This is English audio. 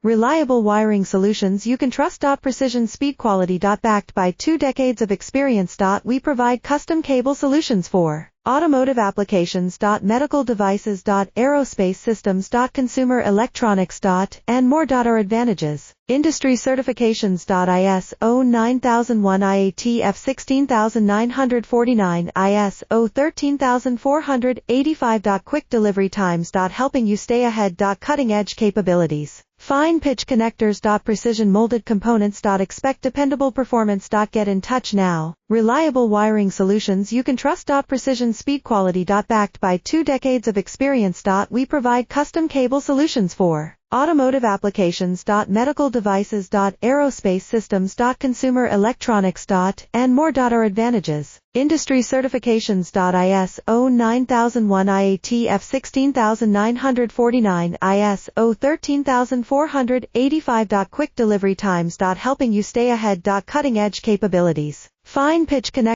Reliable wiring solutions you can trust. Precision speed quality. Backed by 2 decades of experience. We provide custom cable solutions for automotive applications. Medical devices. Aerospace systems. Consumer electronics. And more. Our advantages. Industry certifications. ISO 9001 IATF 16949 ISO 13485. Quick delivery times. Helping you stay ahead. Cutting edge capabilities. Fine pitch connectors. Precision molded components. Expect dependable performance. Get in touch now. Reliable wiring solutions you can trust. Precision speed quality. Backed by 2 decades of experience. We provide custom cable solutions for automotive applications. Medical devices. Aerospace systems. Consumer electronics. And more. Our advantages. Industry certifications. ISO 9001 IATF 16949 ISO 13485. Quick delivery times. Helping you stay ahead. Cutting edge capabilities. Fine pitch connectors.